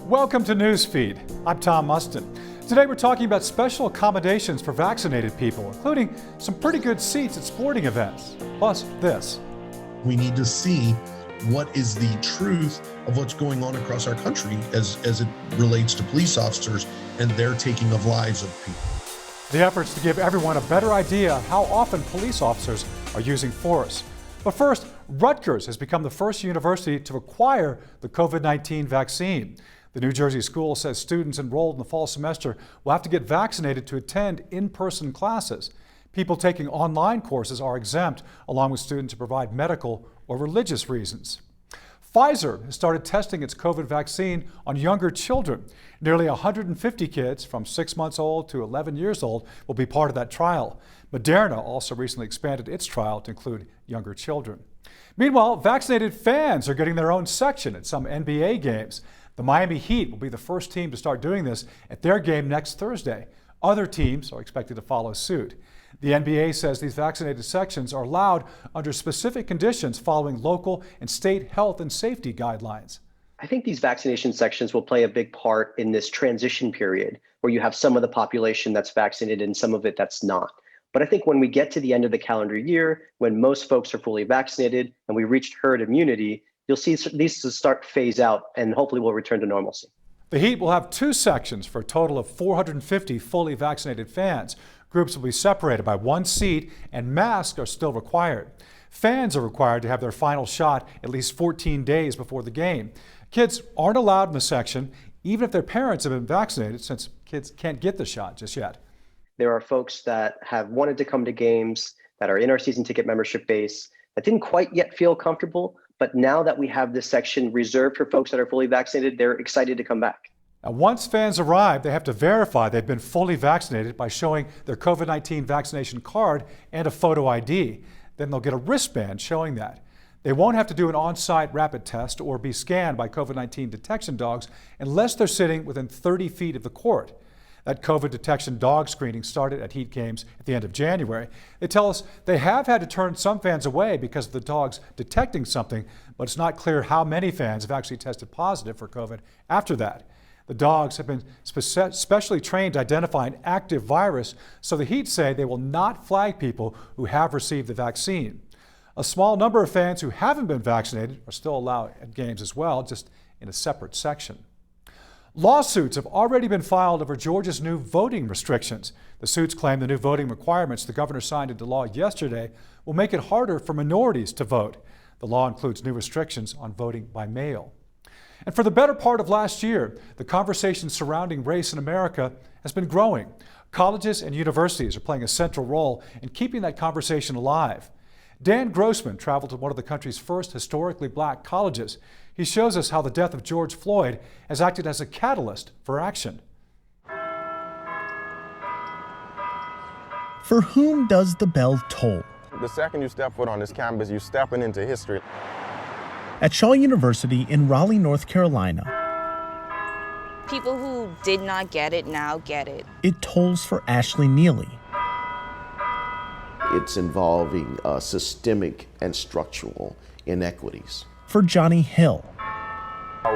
Welcome to Newsfeed. I'm Tom Mustin. Today we're talking about special accommodations for vaccinated people, including some pretty good seats at sporting events. Plus this. We need to see what is the truth of what's going on across our country as it relates to police officers and their taking of lives of people. The efforts to give everyone a better idea of how often police officers are using force. But first, Rutgers has become the first university to require the COVID-19 vaccine. The New Jersey school says students enrolled in the fall semester will have to get vaccinated to attend in-person classes. People taking online courses are exempt, along with students who provide medical or religious reasons. Pfizer has started testing its COVID vaccine on younger children. Nearly 150 kids from 6 months old to 11 years old will be part of that trial. Moderna also recently expanded its trial to include younger children. Meanwhile, vaccinated fans are getting their own section at some NBA games. The Miami Heat will be the first team to start doing this at their game next Thursday. Other teams are expected to follow suit. The NBA says these vaccinated sections are allowed under specific conditions following local and state health and safety guidelines. I think these vaccination sections will play a big part in this transition period where you have some of the population that's vaccinated and some of it that's not. But I think when we get to the end of the calendar year, when most folks are fully vaccinated and we reached herd immunity, you'll see these start to phase out and hopefully we'll return to normalcy. The Heat will have two sections for a total of 450 fully vaccinated fans. Groups will be separated by one seat and masks are still required. Fans are required to have their final shot at least 14 days before the game. Kids aren't allowed in the section, even if their parents have been vaccinated, since kids can't get the shot just yet. There are folks that have wanted to come to games, that are in our season ticket membership base, that didn't quite yet feel comfortable, but now that we have this section reserved for folks that are fully vaccinated, they're excited to come back. Now, once fans arrive, they have to verify they've been fully vaccinated by showing their COVID-19 vaccination card and a photo ID. Then they'll get a wristband showing that. They won't have to do an on-site rapid test or be scanned by COVID-19 detection dogs unless they're sitting within 30 feet of the court. That COVID detection dog screening started at Heat games at the end of January. They tell us they have had to turn some fans away because of the dogs detecting something, but it's not clear how many fans have actually tested positive for COVID after that. The dogs have been specially trained to identify an active virus, so the Heat say they will not flag people who have received the vaccine. A small number of fans who haven't been vaccinated are still allowed at games as well, just in a separate section. Lawsuits have already been filed over Georgia's new voting restrictions. The suits claim the new voting requirements the governor signed into law yesterday will make it harder for minorities to vote. The law includes new restrictions on voting by mail. And for the better part of last year, the conversation surrounding race in America has been growing. Colleges and universities are playing a central role in keeping that conversation alive. Dan Grossman traveled to one of the country's first historically black colleges. He shows us how the death of George Floyd has acted as a catalyst for action. For whom does the bell toll? The second you step foot on this campus, you're stepping into history. At Shaw University in Raleigh, North Carolina, people who did not get it now get it. It tolls for Ashley Neely. It's involving systemic and structural inequities. For Johnny Hill.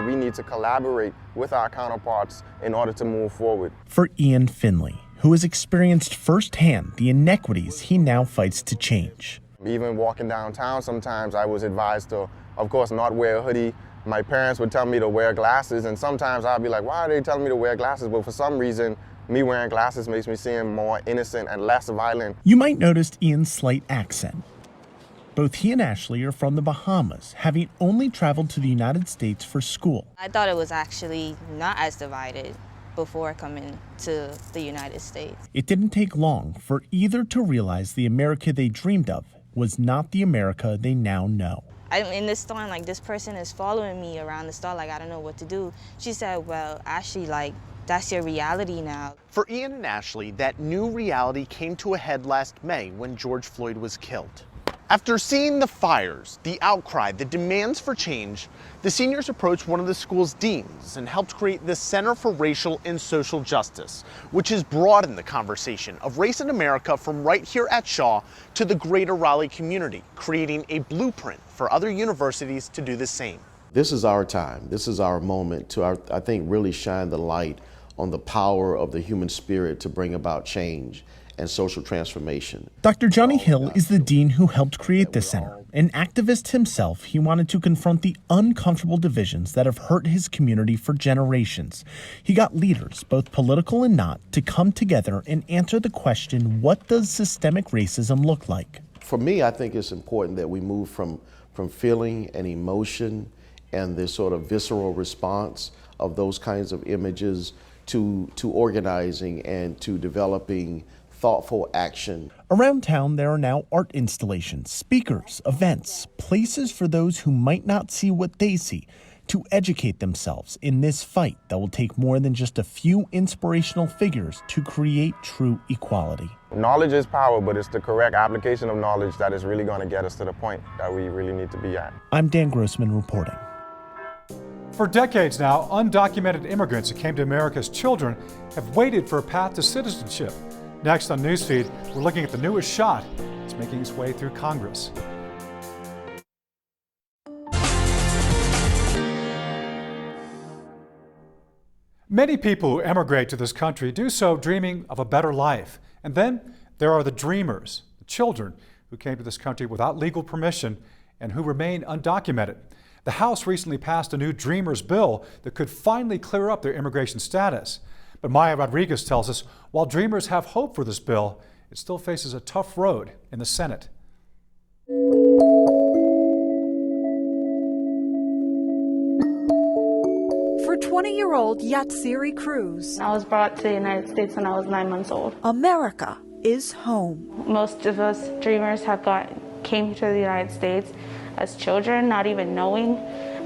We need to collaborate with our counterparts in order to move forward. For Ian Finley, who has experienced firsthand the inequities he now fights to change. Even walking downtown, sometimes I was advised to, of course, not wear a hoodie. My parents would tell me to wear glasses, and sometimes I'd be like, why are they telling me to wear glasses? But for some reason, me wearing glasses makes me seem more innocent and less violent. You might notice Ian's slight accent. Both he and Ashley are from the Bahamas, having only traveled to the United States for school. I thought it was actually not as divided before coming to the United States. It didn't take long for either to realize the America they dreamed of was not the America they now know. I'm in this store and like this person is following me around the store, like I don't know what to do. She said, well, Ashley, like that's your reality now. For Ian and Ashley, that new reality came to a head last May when George Floyd was killed. After seeing the fires, the outcry, the demands for change, the seniors approached one of the school's deans and helped create the Center for Racial and Social Justice, which has broadened the conversation of race in America from right here at Shaw to the greater Raleigh community, creating a blueprint for other universities to do the same. This is our time. This is our moment to, I think, really shine the light on the power of the human spirit to bring about change and social transformation. Dr. Johnny Hill is the dean who helped create the center. An activist himself, he wanted to confront the uncomfortable divisions that have hurt his community for generations. He got leaders, both political and not, to come together and answer the question, what does systemic racism look like? For me, I think it's important that we move from feeling and emotion and this sort of visceral response of those kinds of images to organizing and to developing thoughtful action. Around town, there are now art installations, speakers, events, places for those who might not see what they see to educate themselves in this fight that will take more than just a few inspirational figures to create true equality. Knowledge is power, but it's the correct application of knowledge that is really going to get us to the point that we really need to be at. I'm Dan Grossman reporting. For decades now, undocumented immigrants who came to America as children have waited for a path to citizenship. Next on Newsfeed, we're looking at the newest shot. It's making its way through Congress. Many people who emigrate to this country do so dreaming of a better life. And then there are the dreamers, the children who came to this country without legal permission and who remain undocumented. The House recently passed a new Dreamers bill that could finally clear up their immigration status. But Maya Rodriguez tells us while Dreamers have hope for this bill, it still faces a tough road in the Senate. For 20-year-old Yatsiri Cruz, I was brought to the United States when I was 9 months old. America is home. Most of us dreamers came to the United States as children, not even knowing,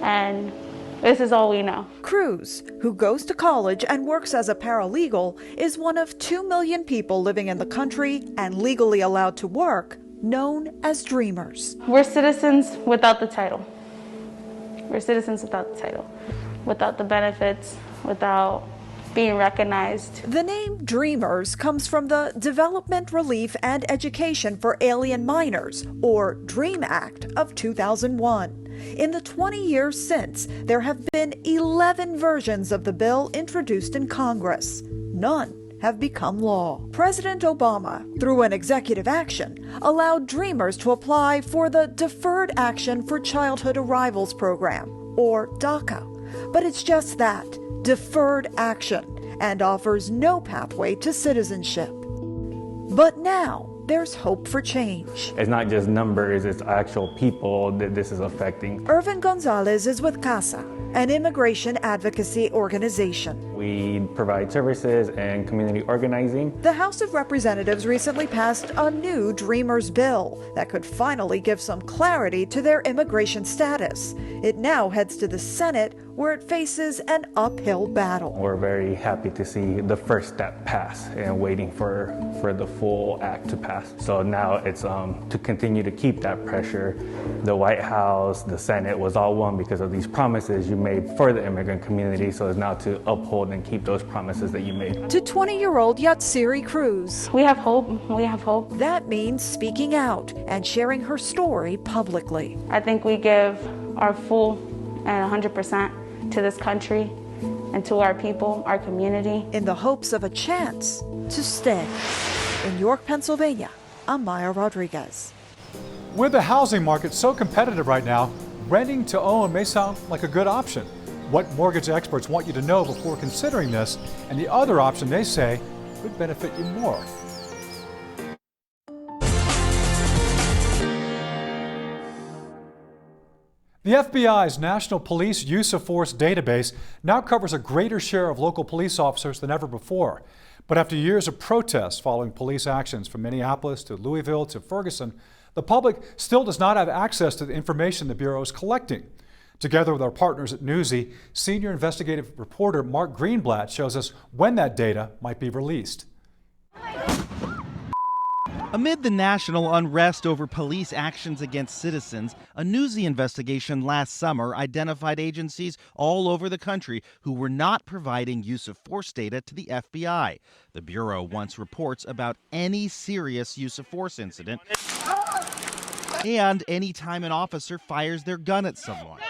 and this is all we know. Cruz, who goes to college and works as a paralegal, is one of 2 million people living in the country and legally allowed to work, known as dreamers. We're citizens without the title. We're citizens without the title, without the benefits, without being recognized. The name Dreamers comes from the Development, Relief, and Education for Alien Minors, or DREAM Act of 2001. In the 20 years since, there have been 11 versions of the bill introduced in Congress. None have become law. President Obama, through an executive action, allowed Dreamers to apply for the Deferred Action for Childhood Arrivals program, or DACA. But it's just that, deferred action, and offers no pathway to citizenship. But now, there's hope for change. It's not just numbers, it's actual people that this is affecting. Irvin Gonzalez is with CASA, an immigration advocacy organization. We provide services and community organizing. The House of Representatives recently passed a new Dreamers bill that could finally give some clarity to their immigration status. It now heads to the Senate, where it faces an uphill battle. We're very happy to see the first step pass and waiting for the full act to pass. So now it's to continue to keep that pressure. The White House, the Senate was all one because of these promises you made for the immigrant community. So it's now to uphold and keep those promises that you made. To 20-year-old Yatsiri Cruz, We have hope. We have hope. that means speaking out and sharing her story publicly. I think we give our full and 100% to this country and to our people, our community. In the hopes of a chance to stay. In York, Pennsylvania, I'm Maya Rodriguez. With the housing market so competitive right now, renting to own may sound like a good option. What mortgage experts want you to know before considering this, and the other option they say could benefit you more. The FBI's National Police Use of Force database now covers a greater share of local police officers than ever before. But after years of protests following police actions from Minneapolis to Louisville to Ferguson, the public still does not have access to the information the Bureau is collecting. Together with our partners at Newsy, senior investigative reporter Mark Greenblatt shows us when that data might be released. Amid the national unrest over police actions against citizens, a Newsy investigation last summer identified agencies all over the country who were not providing use of force data to the FBI. The Bureau wants reports about any serious use of force incident and any time an officer fires their gun at someone.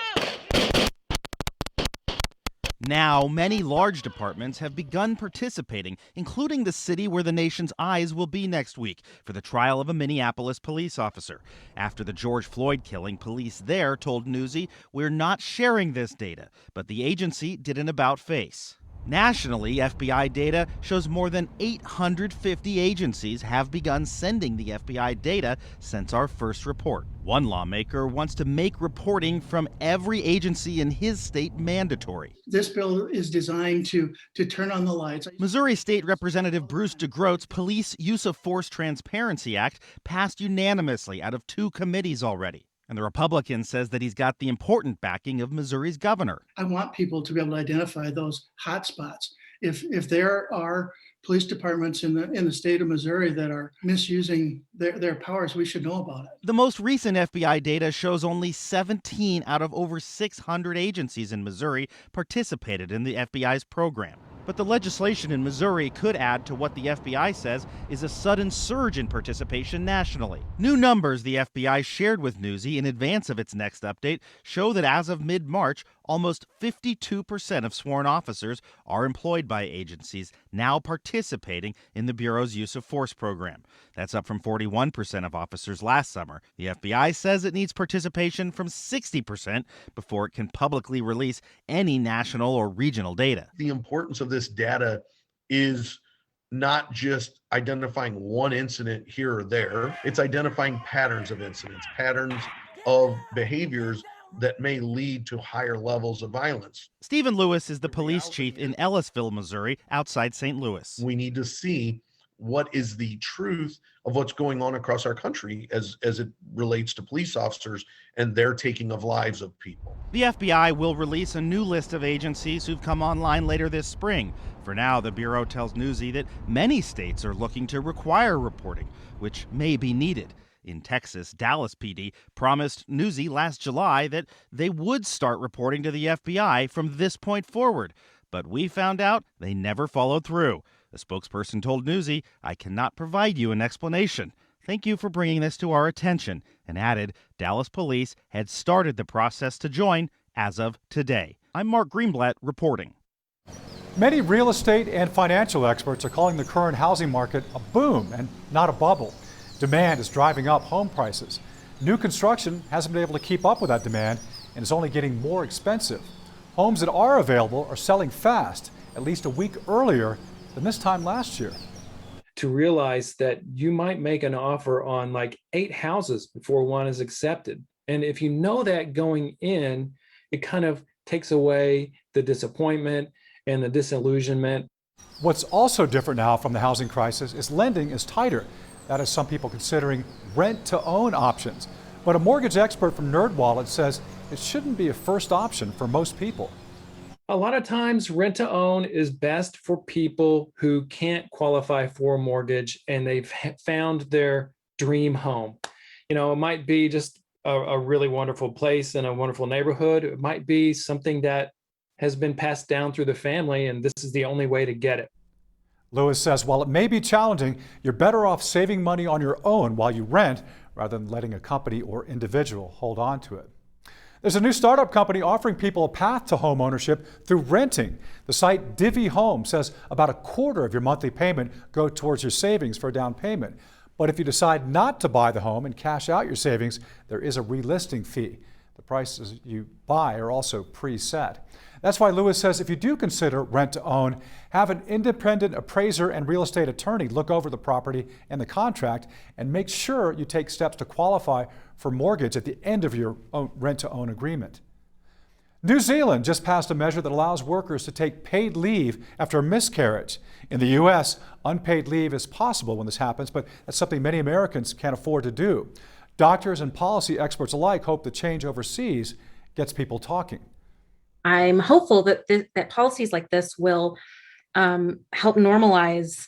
Now, many large departments have begun participating, including the city where the nation's eyes will be next week for the trial of a Minneapolis police officer. After the George Floyd killing, police there told Newsy, "We're not sharing this data," but the agency did an about-face. Nationally, FBI data shows more than 850 agencies have begun sending the FBI data since our first report. One lawmaker wants to make reporting from every agency in his state mandatory. This bill is designed to turn on the lights. Missouri State Representative Bruce DeGroote's Police Use of Force Transparency Act passed unanimously out of 2 committees already. And the Republican says that he's got the important backing of Missouri's governor. I want people to be able to identify those hot spots. If there are police departments in the state of Missouri that are misusing their powers, we should know about it. The most recent FBI data shows only 17 out of over 600 agencies in Missouri participated in the FBI's program. But the legislation in Missouri could add to what the FBI says is a sudden surge in participation nationally. New numbers the FBI shared with Newsy in advance of its next update show that as of mid-March, almost 52% of sworn officers are employed by agencies now participating in the Bureau's use of force program. That's up from 41% of officers last summer. The FBI says it needs participation from 60% before it can publicly release any national or regional data. The importance of this data is not just identifying one incident here or there, it's identifying patterns of incidents, patterns of behaviors that may lead to higher levels of violence. Stephen Lewis is the police chief in Ellisville, Missouri, outside St. Louis. We need to see what is the truth of what's going on across our country as it relates to police officers and their taking of lives of people. The FBI will release a new list of agencies who've come online later this spring. For now, the Bureau tells Newsy that many states are looking to require reporting, which may be needed. In Texas, Dallas PD promised Newsy last July that they would start reporting to the FBI from this point forward. But we found out they never followed through. A spokesperson told Newsy, "I cannot provide you an explanation. Thank you for bringing this to our attention," and added Dallas police had started the process to join as of today. I'm Mark Greenblatt reporting. Many real estate and financial experts are calling the current housing market a boom and not a bubble. Demand is driving up home prices. New construction hasn't been able to keep up with that demand and is only getting more expensive. Homes that are available are selling fast, at least a week earlier than this time last year. To realize that you might make an offer on like 8 houses before one is accepted. And if you know that going in, it kind of takes away the disappointment and the disillusionment. What's also different now from the housing crisis is lending is tighter. That is some people considering rent-to-own options. But a mortgage expert from NerdWallet says it shouldn't be a first option for most people. A lot of times rent-to-own is best for people who can't qualify for a mortgage and they've found their dream home. You know, it might be just a really wonderful place in a wonderful neighborhood. It might be something that has been passed down through the family and this is the only way to get it. Lewis says while it may be challenging, you're better off saving money on your own while you rent rather than letting a company or individual hold on to it. There's a new startup company offering people a path to home ownership through renting. The site Divvy Home says about a quarter of your monthly payment go towards your savings for a down payment. But if you decide not to buy the home and cash out your savings, there is a relisting fee. The prices you buy are also preset. That's why Lewis says if you do consider rent to own, have an independent appraiser and real estate attorney look over the property and the contract and make sure you take steps to qualify for mortgage at the end of your rent to own agreement. New Zealand just passed a measure that allows workers to take paid leave after a miscarriage. In the U.S., unpaid leave is possible when this happens, but that's something many Americans can't afford to do. Doctors and policy experts alike hope the change overseas gets people talking. I'm hopeful that that policies like this will help normalize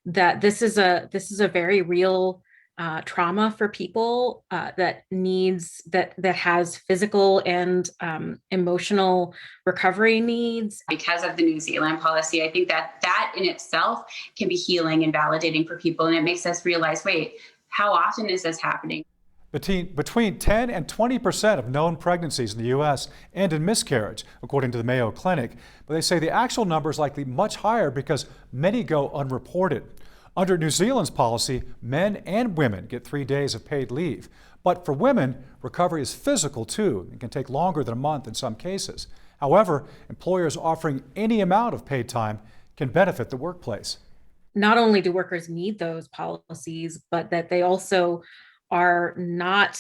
that this is a very real trauma for people that has physical and emotional recovery needs. Because of the New Zealand policy, I think that in itself can be healing and validating for people, and it makes us realize, wait, how often is this happening? Between 10 and 20% of known pregnancies in the U.S. end in miscarriage, according to the Mayo Clinic. But they say the actual number is likely much higher because many go unreported. Under New Zealand's policy, men and women get 3 days of paid leave. But for women, recovery is physical too. It can take longer than a month in some cases. However, employers offering any amount of paid time can benefit the workplace. Not only do workers need those policies, but that they also are not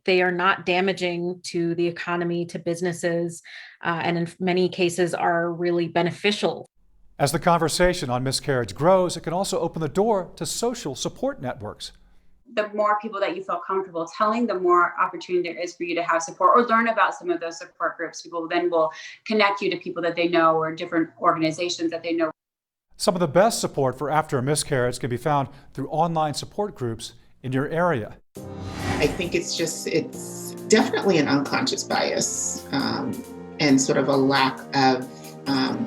damaging to the economy, to businesses, and in many cases are really beneficial. As the conversation on miscarriage grows, it can also open the door to social support networks. The more people that you feel comfortable telling, the more opportunity there is for you to have support or learn about some of those support groups. People then will connect you to people that they know or different organizations that they know. Some of the best support for after a miscarriage can be found through online support groups in your area. I think it's definitely an unconscious bias and sort of a lack of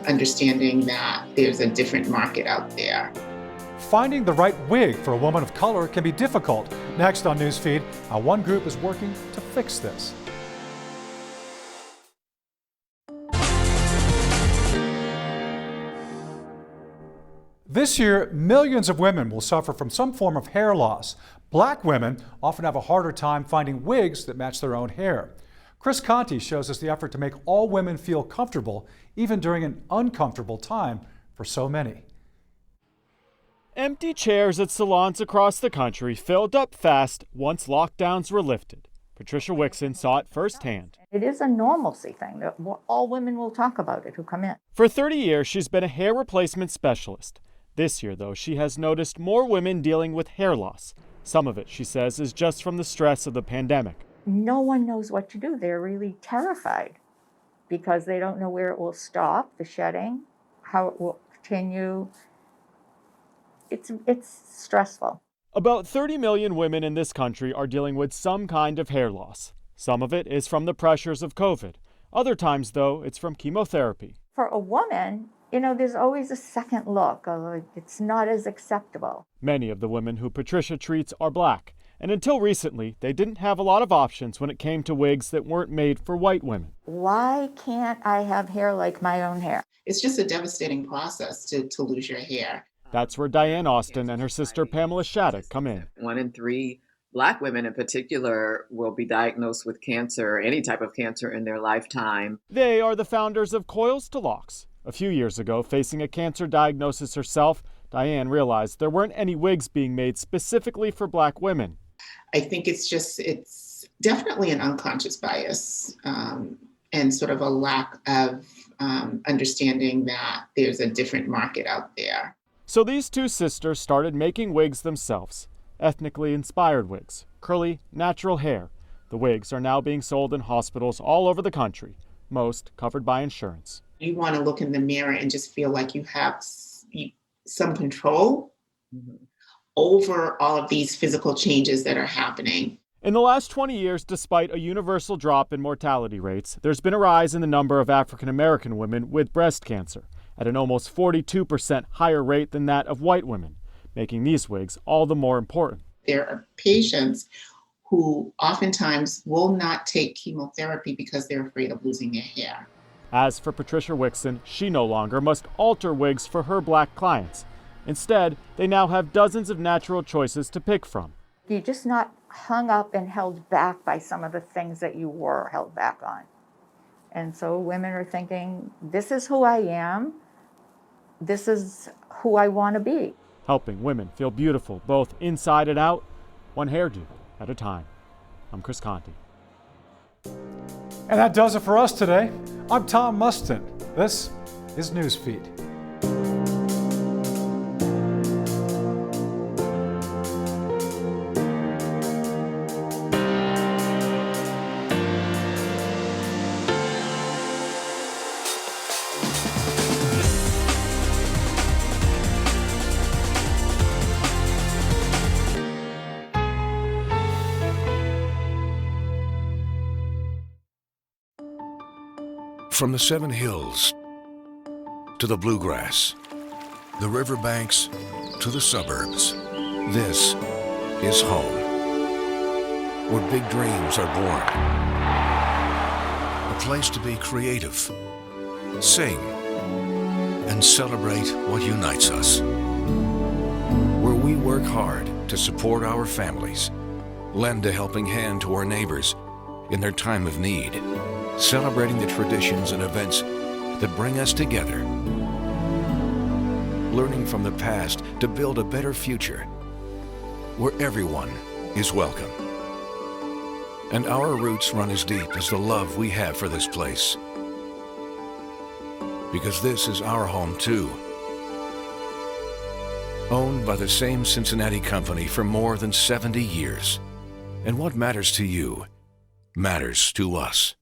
understanding that there's a different market out there. Finding the right wig for a woman of color can be difficult. Next on Newsfeed, how one group is working to fix this. This year, millions of women will suffer from some form of hair loss. Black women often have a harder time finding wigs that match their own hair. Chris Conti shows us the effort to make all women feel comfortable, even during an uncomfortable time for so many. Empty chairs at salons across the country filled up fast once lockdowns were lifted. Patricia Wixon saw it firsthand. It is a normalcy thing that all women will talk about it who come in. For 30 years, she's been a hair replacement specialist. This year, though, she has noticed more women dealing with hair loss. Some of it, she says, is just from the stress of the pandemic. No one knows what to do. They're really terrified because they don't know where it will stop, the shedding, how it will continue. It's stressful. About 30 million women in this country are dealing with some kind of hair loss. Some of it is from the pressures of COVID. Other times, though, it's from chemotherapy. For a woman, there's always a second look. It's not as acceptable. Many of the women who Patricia treats are black, and until recently, they didn't have a lot of options when it came to wigs that weren't made for white women. Why can't I have hair like my own hair? It's just a devastating process to lose your hair. That's where Diane Austin and her sister Pamela Shattuck come in. 1 in 3 Black women in particular will be diagnosed with cancer, any type of cancer in their lifetime. They are the founders of Coils to Locks. A few years ago, facing a cancer diagnosis herself, Diane realized there weren't any wigs being made specifically for Black women. I think it's definitely an unconscious bias and sort of a lack of understanding that there's a different market out there. So these two sisters started making wigs themselves, ethnically inspired wigs, curly, natural hair. The wigs are now being sold in hospitals all over the country, most covered by insurance. You want to look in the mirror and just feel like you have some control over all of these physical changes that are happening. In the last 20 years, despite a universal drop in mortality rates, there's been a rise in the number of African American women with breast cancer, at an almost 42% higher rate than that of white women, making these wigs all the more important. There are patients who oftentimes will not take chemotherapy because they're afraid of losing their hair. As for Patricia Wixon, she no longer must alter wigs for her Black clients. Instead, they now have dozens of natural choices to pick from. You're just not hung up and held back by some of the things that you were held back on. And so women are thinking, this is who I am. This is who I want to be. Helping women feel beautiful both inside and out, one hairdo at a time. I'm Chris Conti. And that does it for us today. I'm Tom Mustin. This is Newsfeed. From the Seven Hills to the bluegrass, the riverbanks to the suburbs, this is home. where big dreams are born. A place to be creative, sing, and celebrate what unites us. Where we work hard to support our families, lend a helping hand to our neighbors in their time of need, celebrating the traditions and events that bring us together. Learning from the past to build a better future, where everyone is welcome. And our roots run as deep as the love we have for this place. Because this is our home too. Owned by the same Cincinnati company for more than 70 years. And what matters to you matters to us.